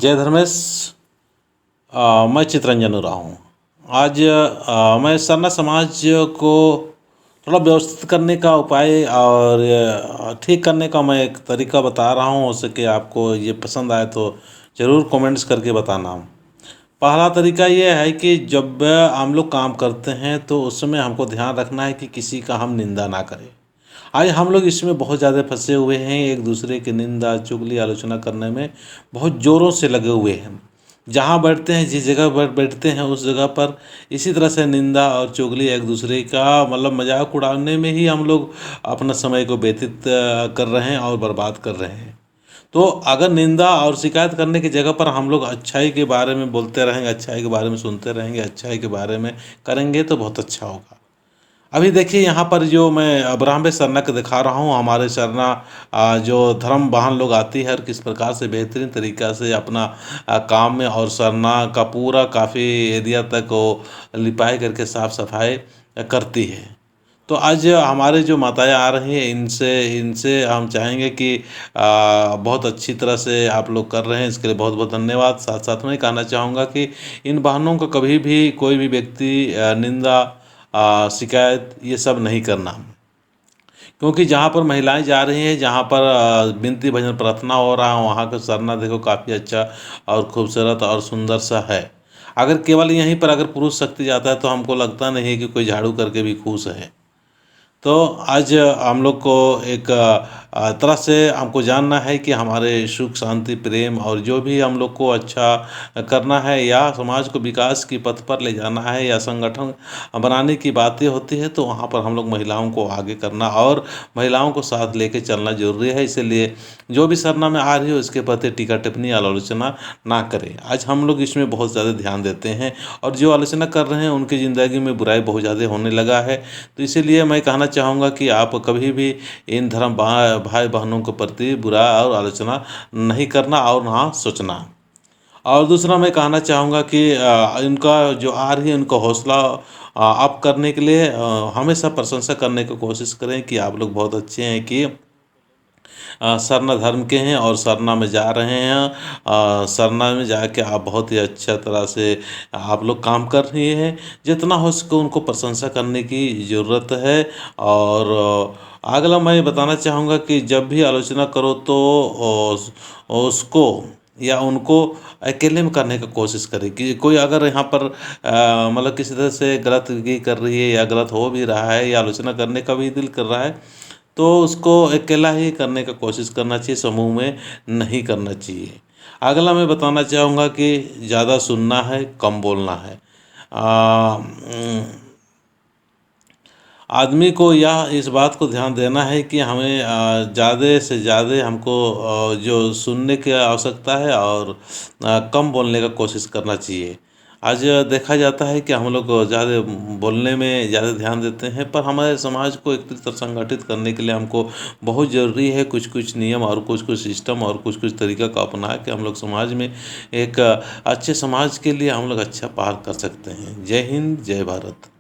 जय धर्मेश। मैं चितरंजन उरांव हूँ। आज मैं सरना समाज को थोड़ा व्यवस्थित करने का उपाय और ठीक करने का मैं एक तरीका बता रहा हूँ। हो सके आपको ये पसंद आए तो ज़रूर कमेंट्स करके बताना। पहला तरीका ये है कि जब हम लोग काम करते हैं तो उस समय हमको ध्यान रखना है कि किसी का हम निंदा ना करें। आज हम लोग इसमें बहुत ज़्यादा फंसे हुए हैं, एक दूसरे की निंदा चुगली आलोचना करने में बहुत ज़ोरों से लगे हुए हैं। जहाँ बैठते हैं, जिस जगह पर बैठते हैं उस जगह पर इसी तरह से निंदा और चुगली एक दूसरे का मतलब मजाक उड़ाने में ही हम लोग अपना समय को व्यतीत कर रहे हैं और बर्बाद कर रहे हैं। तो अगर निंदा और शिकायत करने की जगह पर हम लोग अच्छाई के बारे में बोलते रहेंगे, अच्छाई के बारे में सुनते रहेंगे, अच्छाई के बारे में करेंगे तो बहुत अच्छा होगा। अभी देखिए यहाँ पर जो मैं अब्राहम सरना को दिखा रहा हूँ, हमारे सरना जो धर्म वाहन लोग आती है और किस प्रकार से बेहतरीन तरीक़ा से अपना काम में और सरना का पूरा काफ़ी एरिया तक वो लिपाई करके साफ़ सफाई करती है। तो आज हमारे जो माताएं आ रही हैं इनसे इनसे हम चाहेंगे कि बहुत अच्छी तरह से आप लोग कर रहे हैं, इसके लिए बहुत बहुत धन्यवाद। साथ साथ में कहना चाहूँगा कि इन बहनों को कभी भी कोई भी व्यक्ति निंदा शिकायत ये सब नहीं करना, क्योंकि जहाँ पर महिलाएं जा रही हैं, जहाँ पर विनती भजन प्रार्थना हो रहा है, वहाँ का सरना देखो काफ़ी अच्छा और खूबसूरत और सुंदर सा है। अगर केवल यहीं पर अगर पुरुष शक्ति जाता है तो हमको लगता नहीं है कि कोई झाड़ू करके भी खुश है। तो आज हम लोग को एक तरह से हमको जानना है कि हमारे सुख शांति प्रेम और जो भी हम लोग को अच्छा करना है या समाज को विकास की पथ पर ले जाना है या संगठन बनाने की बातें होती है तो वहाँ पर हम लोग महिलाओं को आगे करना और महिलाओं को साथ लेके चलना जरूरी है। इसीलिए जो भी सरना में आ रही हो इसके प्रति टीका टिप्पणी आलोचना ना करें। आज हम लोग इसमें बहुत ज़्यादा ध्यान देते हैं और जो आलोचना कर रहे हैं उनकी ज़िंदगी में बुराई बहुत ज़्यादा होने लगा है। तो इसीलिए मैं कहना चाहूँगा कि आप कभी भी इन धर्म भाई बहनों के प्रति बुरा और आलोचना नहीं करना और ना सोचना। और दूसरा मैं कहना चाहूँगा कि इनका जो आ रही है उनका हौसला अप करने के लिए हमेशा प्रशंसा करने की कोशिश करें कि आप लोग बहुत अच्छे हैं कि सरना धर्म के हैं और सरना में जा रहे हैं। सरना में जाके आप बहुत ही अच्छा तरह से आप लोग काम कर रहे हैं। जितना हो सके उनको प्रशंसा करने की ज़रूरत है। और अगला मैं बताना चाहूँगा कि जब भी आलोचना करो तो उसको या उनको अकेले में करने की कोशिश करें कि कोई अगर यहाँ पर मतलब किसी तरह से गलत भी कर रही है या गलत हो भी रहा है या आलोचना करने का भी दिल कर रहा है तो उसको अकेला ही करने का कोशिश करना चाहिए, समूह में नहीं करना चाहिए। अगला मैं बताना चाहूँगा कि ज़्यादा सुनना है, कम बोलना है। आदमी को यह इस बात को ध्यान देना है कि हमें ज़्यादा से ज़्यादा हमको जो सुनने की आवश्यकता है और कम बोलने का कोशिश करना चाहिए। आज देखा जाता है कि हम लोग ज़्यादा बोलने में ज़्यादा ध्यान देते हैं, पर हमारे समाज को एक तरह संगठित करने के लिए हमको बहुत ज़रूरी है कुछ कुछ नियम और कुछ कुछ सिस्टम और कुछ कुछ तरीका का अपना के हम लोग समाज में एक अच्छे समाज के लिए हम लोग अच्छा पार कर सकते हैं। जय हिंद, जय भारत।